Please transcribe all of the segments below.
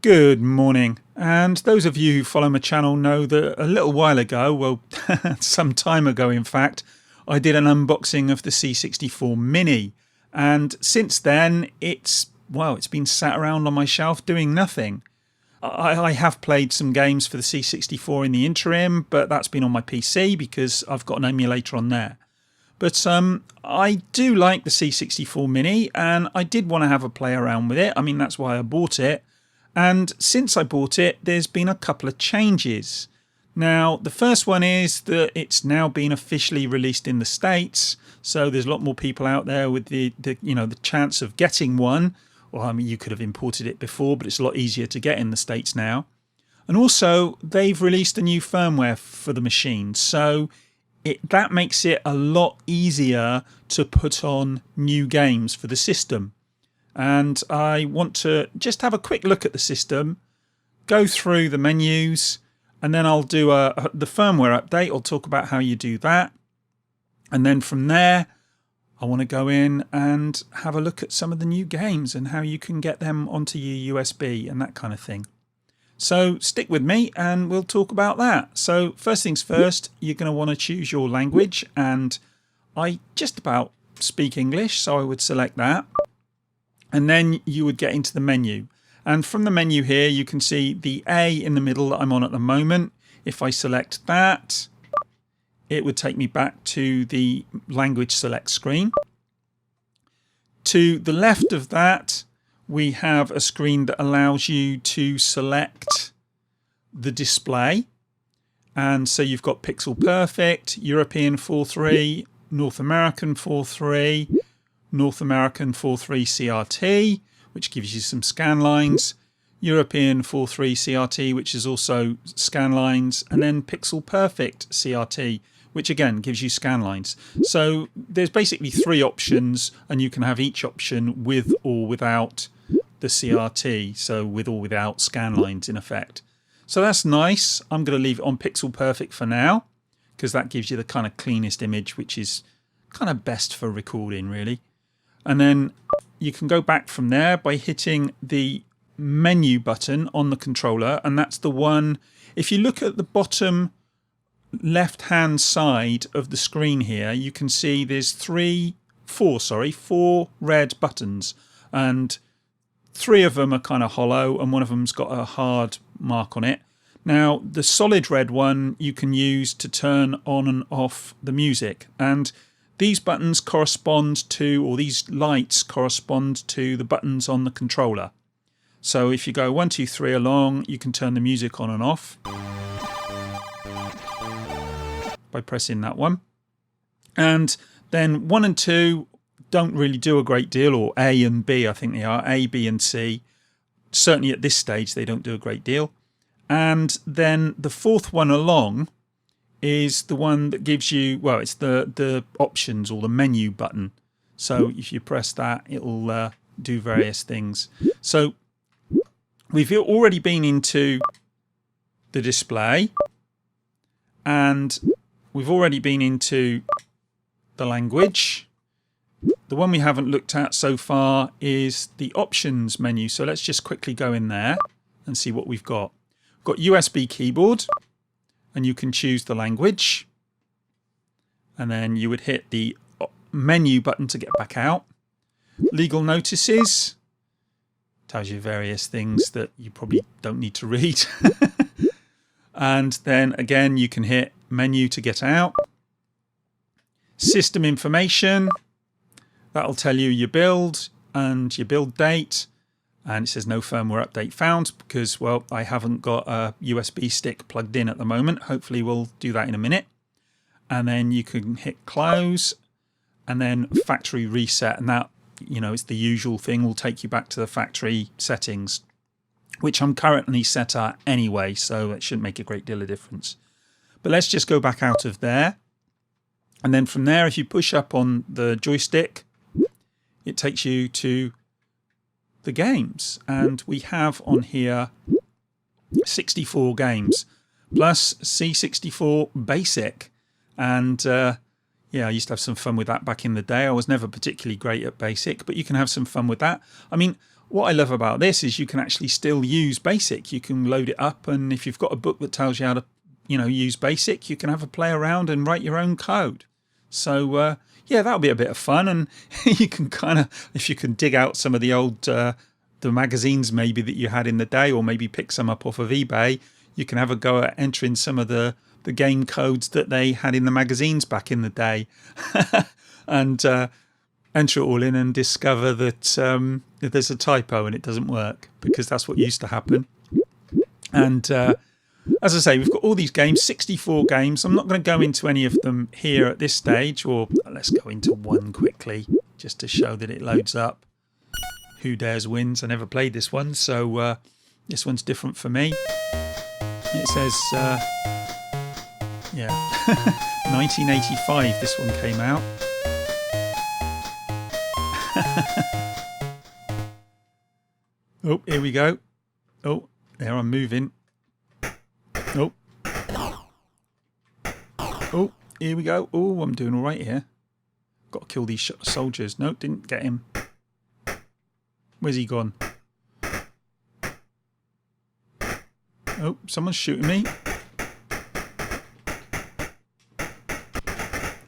Good morning, and those of you who follow my channel know that a little while ago, well some time ago in fact, I did an unboxing of the C64 Mini, and since then it's been sat around on my shelf doing nothing. I have played some games for the C64 in the interim, but that's been on my PC because I've got an emulator on there. But I do like the C64 Mini, and I did want to have a play around with it. I mean, that's why I bought it. And since I bought it, there's been a couple of changes. Now, the first one is that it's now been officially released in the States. So there's a lot more people out there with the chance of getting one. Well, I mean, you could have imported it before, but it's a lot easier to get in the States now. And also, they've released a new firmware for the machine. So that makes it a lot easier to put on new games for the system. And I want to just have a quick look at the system, go through the menus, and then I'll do the firmware update. I'll talk about how you do that. And then from there, I want to go in and have a look at some of the new games and how you can get them onto your USB and that kind of thing. So stick with me and we'll talk about that. So first things first, you're going to want to choose your language, and I just about speak English, so I would select that. And then you would get into the menu. And from the menu here, you can see the A in the middle that I'm on at the moment. If I select that, it would take me back to the language select screen. To the left of that, we have a screen that allows you to select the display. And so you've got Pixel Perfect, European 4.3, North American 4.3, North American 4.3 CRT, which gives you some scan lines, European 4.3 CRT, which is also scan lines, and then Pixel Perfect CRT, which again gives you scan lines. So there's basically three options, and you can have each option with or without the CRT, so with or without scan lines in effect. So that's nice. I'm going to leave it on Pixel Perfect for now, because that gives you the kind of cleanest image, which is kind of best for recording really. And then you can go back from there by hitting the menu button on the controller, and that's the one. If you look at the bottom left hand side of the screen here, you can see there's four red buttons, and three of them are kind of hollow and one of them's got a hard mark on it. Now the solid red one you can use to turn on and off the music, and these buttons correspond to, or these lights correspond to, the buttons on the controller. So if you go 1, 2, 3 along, you can turn the music on and off by pressing that one. And then 1 and 2 don't really do a great deal, or A and B I think they are, A, B and C. Certainly at this stage they don't do a great deal. And then the fourth one along is the one that gives you, well, it's the options or the menu button. So if you press that, it'll do various things. So we've already been into the display, and we've already been into the language. The one we haven't looked at so far is the options menu. So let's just quickly go in there and see what we've got. We've got USB keyboard, and you can choose the language, and then you would hit the menu button to get back out. Legal notices tells you various things that you probably don't need to read. And then again you can hit menu to get out. System information, that'll tell you your build and your build date. And it says no firmware update found because, well, I haven't got a USB stick plugged in at the moment. Hopefully we'll do that in a minute. And then you can hit close and then factory reset. And that, it's the usual thing. Will take you back to the factory settings, which I'm currently set at anyway. So it shouldn't make a great deal of difference. But let's just go back out of there. And then from there, if you push up on the joystick, it takes you to the games, and we have on here 64 games plus C64 Basic, and yeah, I used to have some fun with that back in the day. I was never particularly great at Basic, but you can have some fun with that. I mean, what I love about this is you can actually still use BASIC. You can load it up, and if you've got a book that tells you how to, use BASIC, you can have a play around and write your own code. So yeah, that'll be a bit of fun, and you can kind of, if you can dig out some of the old the magazines maybe that you had in the day, or maybe pick some up off of eBay, you can have a go at entering some of the game codes that they had in the magazines back in the day, and enter it all in and discover that there's a typo and it doesn't work, because that's what used to happen. And as I say, we've got all these games, 64 games. I'm not going to go into any of them here at this stage, or let's go into one quickly just to show that it loads up. Who Dares Wins. I never played this one, so this one's different for me. It says, yeah, 1985 this one came out. Oh, here we go. Oh, there, I'm moving. Oh. Oh, here we go. Oh, I'm doing all right here. Got to kill these soldiers. No, didn't get him. Where's he gone? Oh, someone's shooting me.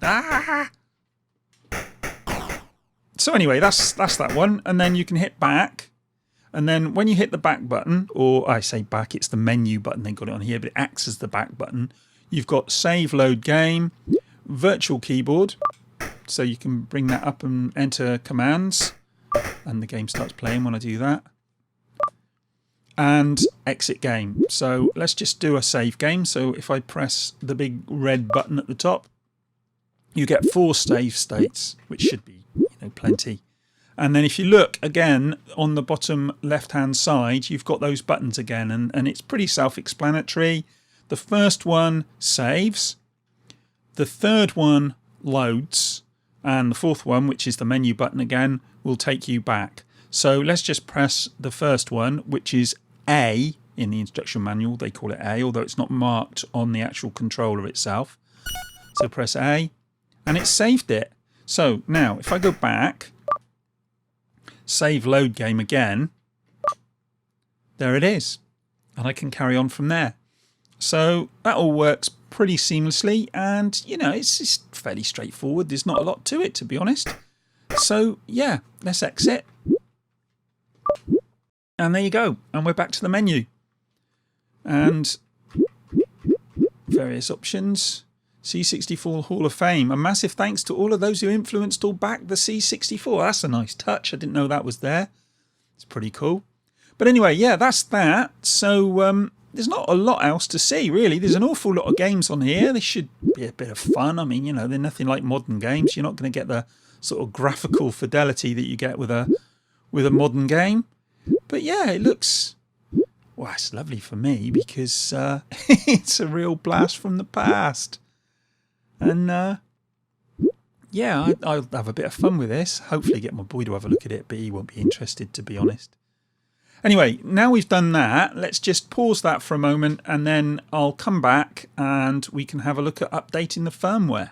Ah! So anyway, that's that one. And then you can hit back. And then when you hit the back button, or I say back, it's the menu button, they got it on here, but it acts as the back button. You've got save, load game, virtual keyboard. So you can bring that up and enter commands. And the game starts playing when I do that. And exit game. So let's just do a save game. So if I press the big red button at the top, you get 4 save states, which should be plenty. And then if you look again on the bottom left hand side, you've got those buttons again, and it's pretty self-explanatory. The first one saves, the third one loads, and the fourth one, which is the menu button again, will take you back. So let's just press the first one, which is A in the instruction manual. They call it A, although it's not marked on the actual controller itself. So press A, and it saved it. So now if I go back, save load game again, there it is, and I can carry on from there. So that all works pretty seamlessly, and it's fairly straightforward. There's not a lot to it, to be honest. So yeah, let's exit, and there you go, and we're back to the menu and various options. C64 Hall of Fame. A massive thanks to all of those who influenced or backed the C64. That's a nice touch. I didn't know that was there. It's pretty cool. But anyway, yeah, that's that. So there's not a lot else to see, really. There's an awful lot of games on here. They should be a bit of fun. I mean, they're nothing like modern games. You're not going to get the sort of graphical fidelity that you get with a modern game. But yeah, it looks... well, it's lovely for me, because it's a real blast from the past. And yeah, I'll have a bit of fun with this. Hopefully get my boy to have a look at it, but he won't be interested, to be honest. Anyway, now we've done that, let's just pause that for a moment, and then I'll come back and we can have a look at updating the firmware.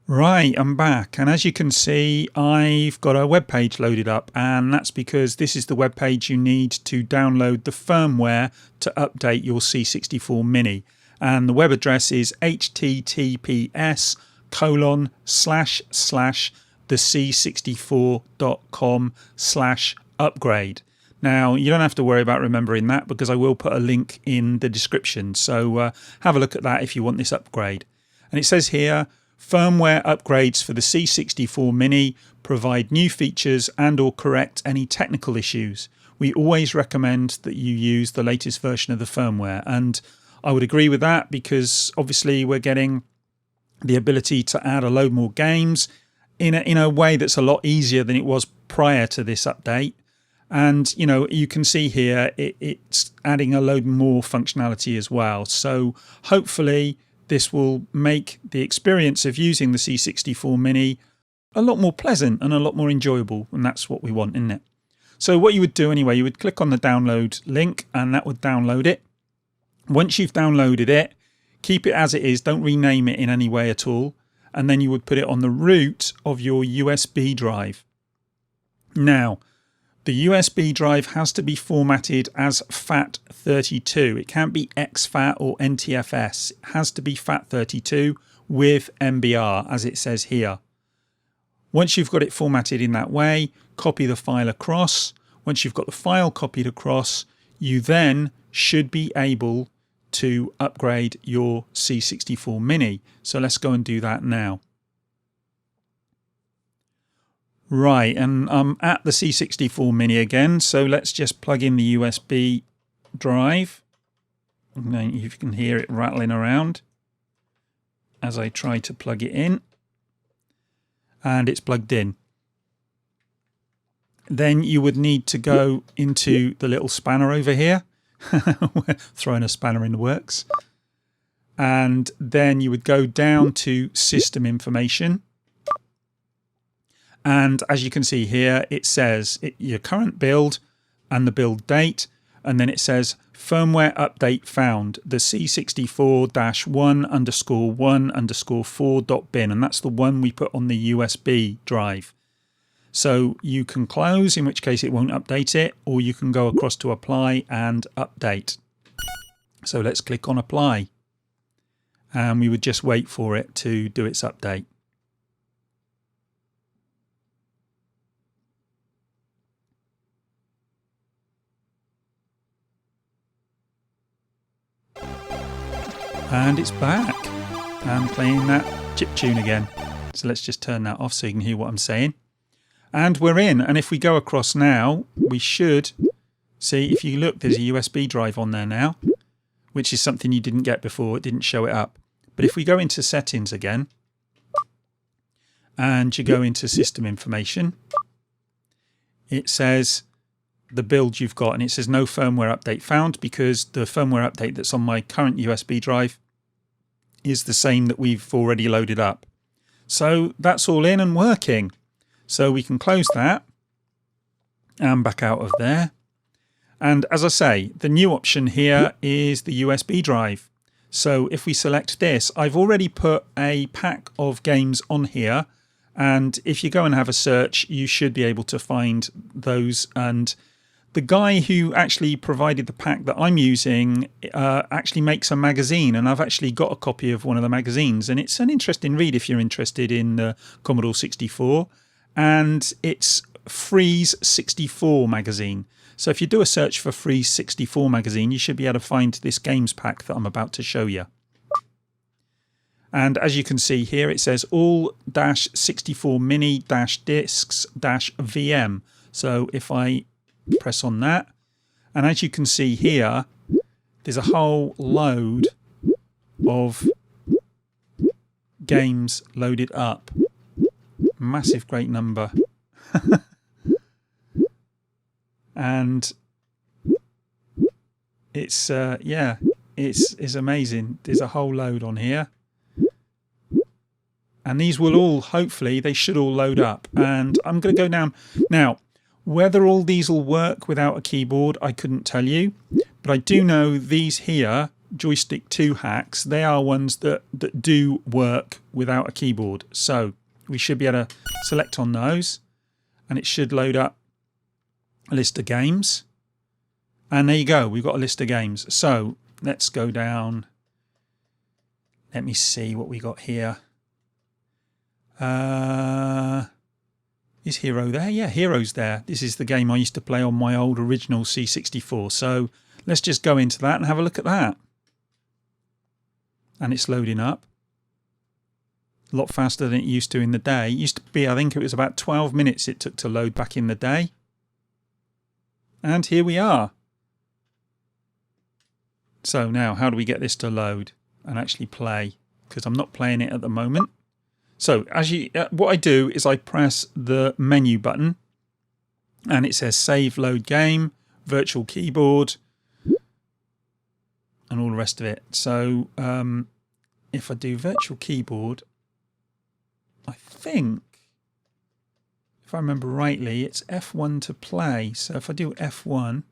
Right, I'm back, and as you can see, I've got a web page loaded up, and that's because this is the web page you need to download the firmware to update your C64 Mini, and the web address is https://thec64.com/upgrade. Now, you don't have to worry about remembering that, because I will put a link in the description, so have a look at that if you want this upgrade. And it says here, firmware upgrades for the C64 Mini provide new features and or correct any technical issues. We always recommend that you use the latest version of the firmware, and I would agree with that, because obviously we're getting the ability to add a load more games in a way that's a lot easier than it was prior to this update. And you can see here it's adding a load more functionality as well. So hopefully this will make the experience of using the C64 Mini a lot more pleasant and a lot more enjoyable, and that's what we want, isn't it? So what you would do anyway, you would click on the download link, and that would download it. Once you've downloaded it, keep it as it is, don't rename it in any way at all, and then you would put it on the root of your USB drive. Now, the USB drive has to be formatted as FAT32. It can't be exFAT or NTFS. It has to be FAT32 with MBR, as it says here. Once you've got it formatted in that way, copy the file across. Once you've got the file copied across, you then should be able to upgrade your C64 Mini. So let's go and do that now. Right, and I'm at the C64 Mini again, so let's just plug in the USB drive. And then you can hear it rattling around as I try to plug it in. And it's plugged in. Then you would need to go into the little spanner over here. We're throwing a spanner in the works. And then you would go down to System Information. And as you can see here, it says your current build and the build date. And then it says firmware update found, the C64-1_1_4.bin. And that's the one we put on the USB drive. So you can close, in which case it won't update it, or you can go across to apply and update. So let's click on apply. And we would just wait for it to do its update. And it's back and playing that chiptune again. So let's just turn that off so you can hear what I'm saying. And we're in. And if we go across now, we should see, if you look, there's a USB drive on there now, which is something you didn't get before. It didn't show it up. But if we go into settings again and you go into system information, it says the build you've got, and it says no firmware update found, because the firmware update that's on my current USB drive is the same that we've already loaded up. So that's all in and working. So we can close that and back out of there. And as I say, the new option here is the USB drive. So if we select this, I've already put a pack of games on here. And if you go and have a search, you should be able to find those. And the guy who actually provided the pack that I'm using actually makes a magazine, and I've actually got a copy of one of the magazines, and it's an interesting read if you're interested in the Commodore 64, and it's Freeze 64 magazine. So if you do a search for Freeze 64 magazine, you should be able to find this games pack that I'm about to show you. And as you can see here, it says all-64 mini-discs-VM. So if I press on that, and as you can see here, there's a whole load of games loaded up. Massive, great number. And it's yeah, it's amazing. There's a whole load on here, and these will all, hopefully they should all load up. And I'm going to go down now. Whether all these will work without a keyboard, I couldn't tell you, but I do know these here, joystick 2 hacks, they are ones that do work without a keyboard. So we should be able to select on those, and it should load up a list of games. And there you go, we've got a list of games. So let's go down. Let me see what we got here. Is Hero there? Yeah, Hero's there. This is the game I used to play on my old original C64. So let's just go into that and have a look at that. And it's loading up. A lot faster than it used to in the day. It used to be, I think it was about 12 minutes it took to load back in the day. And here we are. So now, how do we get this to load and actually play? Because I'm not playing it at the moment. So as what I do is I press the menu button, and it says save load game, virtual keyboard, and all the rest of it. So if I do virtual keyboard, I think, if I remember rightly, it's F1 to play. So if I do F1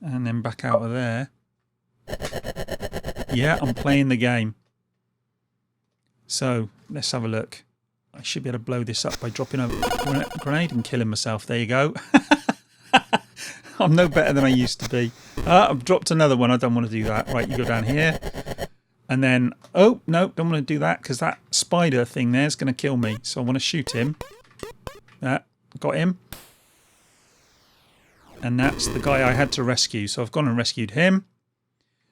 and then back out of there, yeah, I'm playing the game. So let's have a look. I should be able to blow this up by dropping a grenade and killing myself. There you go. I'm no better than I used to be. I've dropped another one. I don't want to do that. Right, you go down here. And then, oh, no, don't want to do that because that spider thing there is going to kill me. So I want to shoot him. Got him. And that's the guy I had to rescue. So I've gone and rescued him.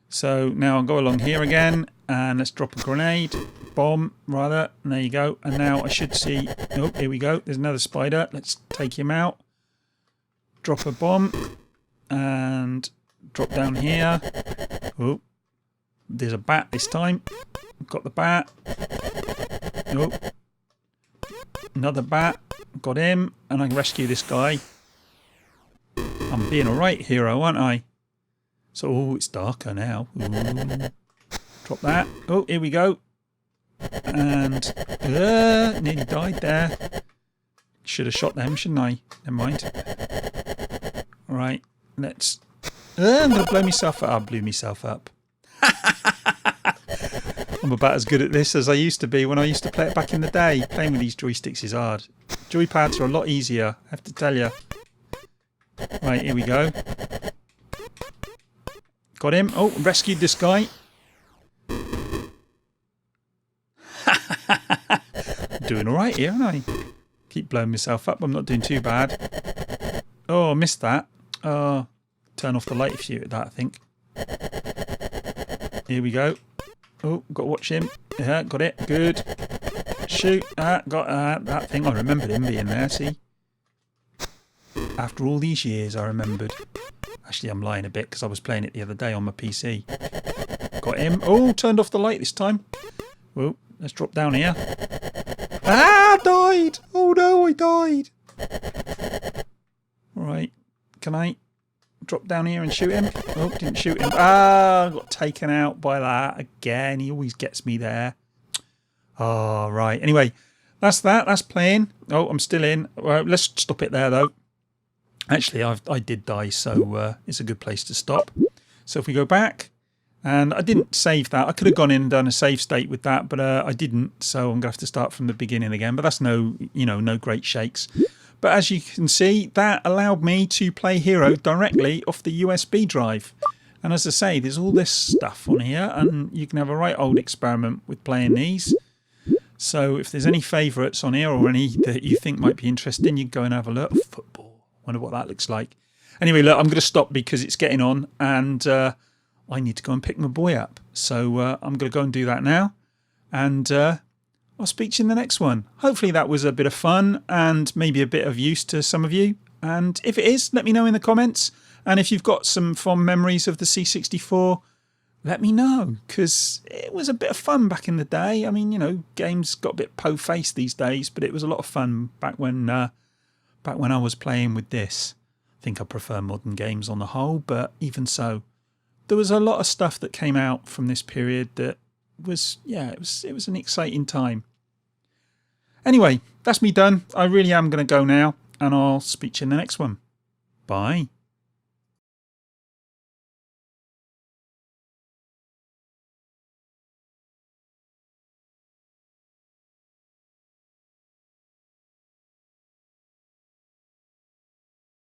So now I'll go along here again. And let's drop a grenade. Bomb, rather. And there you go. And now I should see... Oh, here we go. There's another spider. Let's take him out. Drop a bomb. And drop down here. Oh. There's a bat this time. Got the bat. Oh. Another bat. Got him. And I can rescue this guy. I'm being alright, hero, aren't I? So, oh, it's darker now. Ooh. Drop that. Oh, here we go. And nearly died there. Should have shot them, shouldn't I? Never mind. Right, let's... I'm going to blow myself up. I blew myself up. I'm about as good at this as I used to be when I used to play it back in the day. Playing with these joysticks is hard. Joypads are a lot easier, I have to tell you. Right, here we go. Got him. Oh, rescued this guy. Doing alright here, aren't I? Keep blowing myself up. I'm not doing too bad. Oh, I missed that. Turn off the light if you hit that, I think. Here we go. Oh, got to watch him. Yeah, got it. Good. Shoot. Got that thing. I remembered him being there, see? After all these years, I remembered. Actually, I'm lying a bit because I was playing it the other day on my PC. Got him. Oh, turned off the light this time. Oh, let's drop down here. Died! Oh no, I died! Alright, can I drop down here and shoot him? Oh, didn't shoot him. Got taken out by that again. He always gets me there. Oh, right. Anyway, that's that. That's playing. Oh, I'm still in. Well, let's stop it there, though. Actually, I did die, so it's a good place to stop. So if we go back, and I didn't save that. I could have gone in and done a save state with that, but I didn't. So I'm going to have to start from the beginning again. But that's no great shakes. But as you can see, that allowed me to play Hero directly off the USB drive. And as I say, there's all this stuff on here, and you can have a right old experiment with playing these. So if there's any favourites on here or any that you think might be interesting, you can go and have a look. Football. Wonder what that looks like. Anyway, look, I'm going to stop because it's getting on, and I need to go and pick my boy up. So I'm going to go and do that now. And I'll speak to you in the next one. Hopefully that was a bit of fun and maybe a bit of use to some of you. And if it is, let me know in the comments. And if you've got some fond memories of the C64, let me know, because it was a bit of fun back in the day. I mean, games got a bit po-faced these days, but it was a lot of fun back when I was playing with this. I think I prefer modern games on the whole, but even so, there was a lot of stuff that came out from this period that was, it was an exciting time. Anyway, that's me done. I really am going to go now, and I'll speak to you in the next one. Bye.